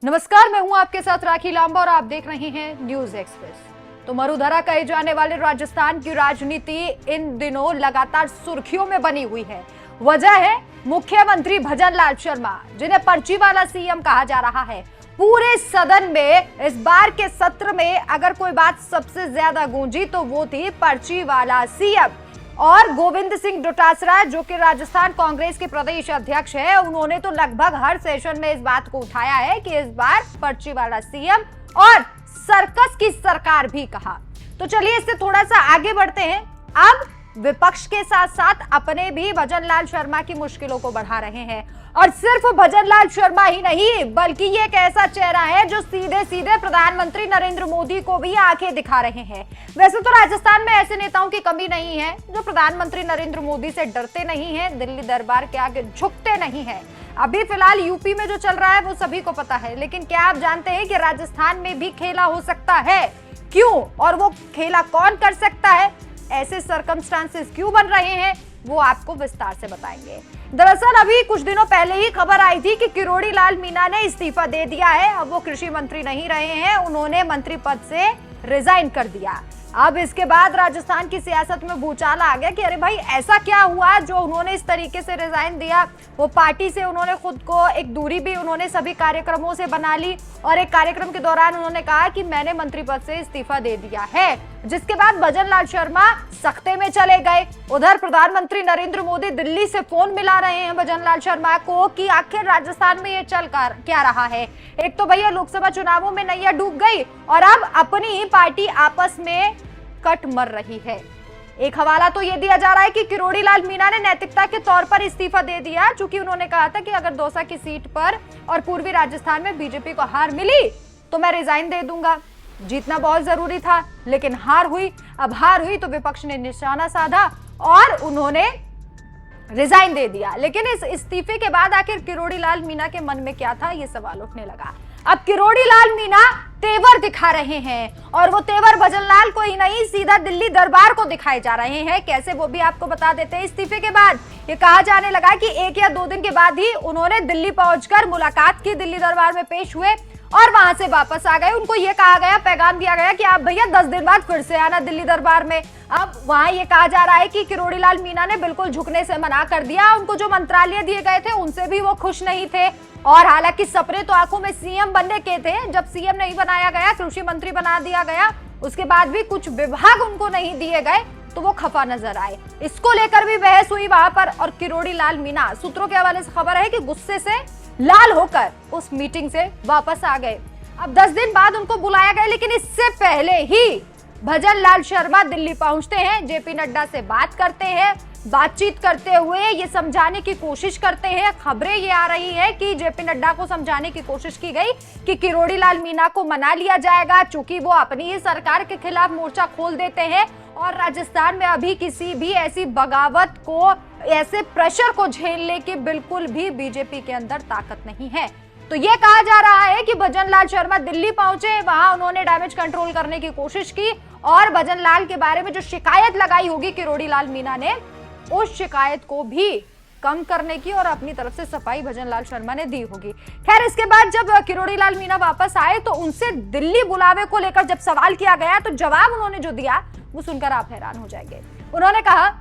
नमस्कार, मैं हूं आपके साथ राखी लांबा और आप देख रहे हैं न्यूज एक्सप्रेस। तो मरुधरा कहे जाने वाले राजस्थान की राजनीति इन दिनों लगातार सुर्खियों में बनी हुई है। वजह है मुख्यमंत्री भजन लाल शर्मा, जिन्हें पर्ची वाला सीएम कहा जा रहा है। पूरे सदन में इस बार के सत्र में अगर कोई बात सबसे ज्यादा गूंजी तो वो थी पर्ची वाला सीएम। और गोविंद सिंह डोटासरा, जो कि राजस्थान कांग्रेस के प्रदेश अध्यक्ष है, उन्होंने तो लगभग हर सेशन में इस बात को उठाया है कि इस बार पर्ची वाला सीएम और सर्कस की सरकार भी कहा। तो चलिए इससे थोड़ा सा आगे बढ़ते हैं। अब विपक्ष के साथ साथ अपने भी भजन लाल शर्मा की मुश्किलों को बढ़ा रहे हैं। और सिर्फ भजन लाल शर्मा ही नहीं, बल्कि ये एक ऐसा चेहरा है जो सीधे सीधे प्रधानमंत्री नरेंद्र मोदी को भी आंखें दिखा रहे हैं। वैसे तो राजस्थान में ऐसे नेताओं की कमी नहीं है जो प्रधानमंत्री नरेंद्र मोदी से डरते नहीं है, दिल्ली दरबार के आगे झुकते नहीं है। अभी फिलहाल यूपी में जो चल रहा है वो सभी को पता है, लेकिन क्या आप जानते हैं कि राजस्थान में भी खेला हो सकता है? क्यों और वो खेला कौन कर सकता है? ऐसे सर्कमस्टांसेस क्यों बन रहे हैं, वो आपको विस्तार से बताएंगे। दरअसल अभी कुछ दिनों पहले ही खबर आई थी कि किरोड़ी लाल मीणा ने इस्तीफा दे दिया है। अब वो कृषि मंत्री नहीं रहे हैं, उन्होंने मंत्री पद से रिजाइन कर दिया। अब इसके बाद राजस्थान की सियासत में भूचाल आ गया कि अरे भाई ऐसा क्या हुआ जो उन्होंने इस तरीके से रिजाइन दिया। वो पार्टी से उन्होंने खुद को एक दूरी भी उन्होंने सभी कार्यक्रमों से बना ली और एक कार्यक्रम के दौरान उन्होंने कहा कि मैंने मंत्री पद से इस्तीफा दे दिया है, जिसके बाद भजन लाल शर्मा सख्ते में चले गए। उधर प्रधानमंत्री नरेंद्र मोदी दिल्ली से फोन मिला रहे हैं भजन लाल शर्मा को कि आखिर राजस्थान में ये चल क्या रहा है। एक तो भैया लोकसभा चुनावों में नैया डूब गई और अब अपनी ही पार्टी आपस में कट मर रही है। एक हवाला तो ये दिया जा रहा है कि किरोड़ी लाल मीणा ने नैतिकता के तौर पर इस्तीफा दे दिया, चूंकि उन्होंने कहा था कि अगर दौसा की सीट पर और पूर्वी राजस्थान में बीजेपी को हार मिली तो मैं रिजाइन दे दूंगा। जीतना बहुत जरूरी था, लेकिन हार हुई। अब हार हुई तो विपक्ष ने निशाना साधा और उन्होंने रिजाइन दे दिया। लेकिन इस इस्तीफे के बाद आखिर किरोड़ी लाल मीणा के मन में क्या था, ये सवाल उठने लगा। अब किरोड़ी लाल मीणा तेवर दिखा रहे हैं और वो तेवर भजन लाल को ही नहीं, सीधा दिल्ली दरबार को दिखाए जा रहे हैं। कैसे, वो भी आपको बता देते हैं। इस्तीफे के बाद ये कहा जाने लगा कि 1 या 2 दिन के बाद ही उन्होंने दिल्ली पहुंचकर मुलाकात की, दिल्ली दरबार में पेश हुए और वहां से वापस आ गए। उनको ये कहा गया, पैगाम दिया गया कि आप भैया 10 दिन बाद फिर से आना दिल्ली दरबार में। अब वहां ये कहा जा रहा है कि किरोड़ी लाल मीणा ने बिल्कुल झुकने से मना कर दिया। उनको जो मंत्रालय दिए गए थे उनसे भी वो खुश नहीं थे। और हालांकि सपने तो आंखों में सीएम बनने के थे, जब सीएम नहीं बनाया गया, कृषि मंत्री बना दिया गया, उसके बाद भी कुछ विभाग उनको नहीं दिए गए तो वो खफा नजर आए। इसको लेकर भी बहस हुई वहां पर और किरोड़ी लाल मीणा, सूत्रों के हवाले से खबर है कि गुस्से से लाल होकर उस मीटिंग से वापस आ गए। अब 10 दिन बाद उनको बुलाया गया, लेकिन इससे पहले ही भजन लाल शर्मा दिल्ली पहुंचते हैं, जेपी नड्डा से बात करते हैं। बातचीत करते हुए ये समझाने की कोशिश करते हैं, खबरें ये आ रही है कि जेपी नड्डा को समझाने की कोशिश की गई कि किरोड़ी लाल मीणा को मना लिया जाएगा, चूंकि वो अपनी ही सरकार के खिलाफ मोर्चा खोल देते हैं और राजस्थान में अभी किसी भी ऐसी बगावत को, ऐसे प्रेशर को झेलने की बिल्कुल भी बीजेपी के अंदर ताकत नहीं है। तो ये कहा जा रहा है कि भजन लाल शर्मा दिल्ली पहुंचे, वहां उन्होंने डैमेज कंट्रोल करने की कोशिश की और भजन लाल के बारे में जो शिकायत लगाई होगी किरोड़ी लाल मीणा ने, उस शिकायत को भी कम करने की और अपनी तरफ से सफाई भजन लाल शर्मा ने दी होगी। खैर, इसके बाद जब किरोड़ी लाल मीणा वापस आए तो उनसे दिल्ली बुलावे को लेकर जब सवाल किया गया तो जवाब उन्होंने जो दिया वो सुनकर आप हैरान हो जाएंगे। उन्होंने कहा,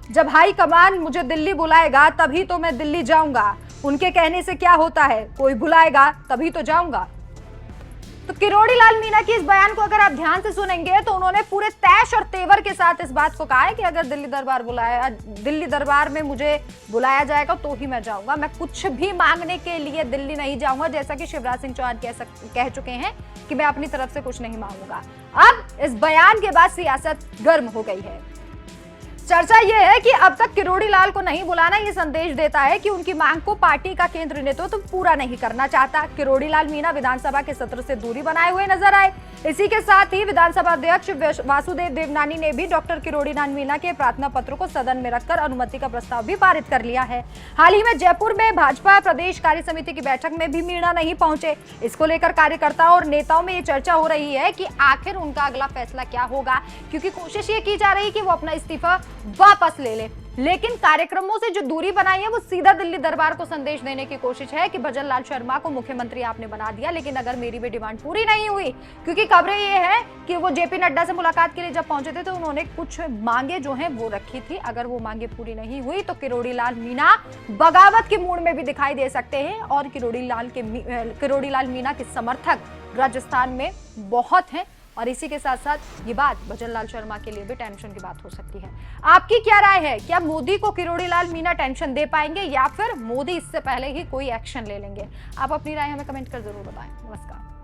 जब हाई कमान मुझे दिल्ली बुलाएगा तभी तो मैं दिल्ली जाऊंगा, उनके कहने से क्या होता है, कोई बुलाएगा तभी तो जाऊंगा। तो किरोड़ी लाल मीणा की इस बयान को अगर आप ध्यान से सुनेंगे तो उन्होंने पूरे तैश और तेवर के साथ इस बात को कहा है कि अगर दिल्ली दरबार में मुझे बुलाया जाएगा तो ही मैं जाऊंगा, मैं कुछ भी मांगने के लिए दिल्ली नहीं जाऊंगा, जैसा कि शिवराज सिंह चौहान कह चुके हैं कि मैं अपनी तरफ से कुछ नहीं मांगूंगा। अब इस बयान के बाद सियासत गर्म हो गई है। चर्चा यह है कि अब तक किरोड़ी लाल को नहीं बुलाना ये संदेश देता है कि उनकी मांग को पार्टी का केंद्र नेतृत्व पूरा नहीं करना चाहता। किरोड़ी लाल मीणा विधानसभा के सत्र से दूरी बनाए हुए नजर आए। इसी के साथ ही विधानसभा अध्यक्ष वासुदेव देवनानी ने भी डॉक्टर किरोड़ी लाल मीणा के प्रार्थना पत्र को सदन में रखकर अनुमति का प्रस्ताव भी पारित कर लिया है। हाल ही में जयपुर में भाजपा प्रदेश कार्य समिति की बैठक में भी मीणा नहीं पहुंचे। इसको लेकर कार्यकर्ताओं और नेताओं में ये चर्चा हो रही है कि आखिर उनका अगला फैसला क्या होगा, क्योंकि कोशिश ये की जा रही है कि वो अपना इस्तीफा वापस ले ले। लेकिन कार्यक्रमों से जो दूरी बनाई है वो सीधा दिल्ली दरबार को संदेश देने की कोशिश है कि भजन लाल शर्मा को मुख्यमंत्री आपने बना दिया, लेकिन अगर मेरी भी डिमांड पूरी नहीं हुई, क्योंकि खबरें ये है कि वो जेपी नड्डा से मुलाकात के लिए जब पहुंचे थे तो उन्होंने कुछ मांगे जो हैं वो रखी थी, अगर वो मांगे पूरी नहीं हुई तो किरोड़ी लाल मीणा बगावत के मूड में भी दिखाई दे सकते हैं। और किरोड़ी लाल मीणा के समर्थक राजस्थान में बहुत हैं और इसी के साथ साथ ये बात भजन लाल शर्मा के लिए भी टेंशन की बात हो सकती है। आपकी क्या राय है? क्या मोदी को किरोड़ी लाल मीणा टेंशन दे पाएंगे या फिर मोदी इससे पहले ही कोई एक्शन ले लेंगे? आप अपनी राय हमें कमेंट कर जरूर बताएं। नमस्कार।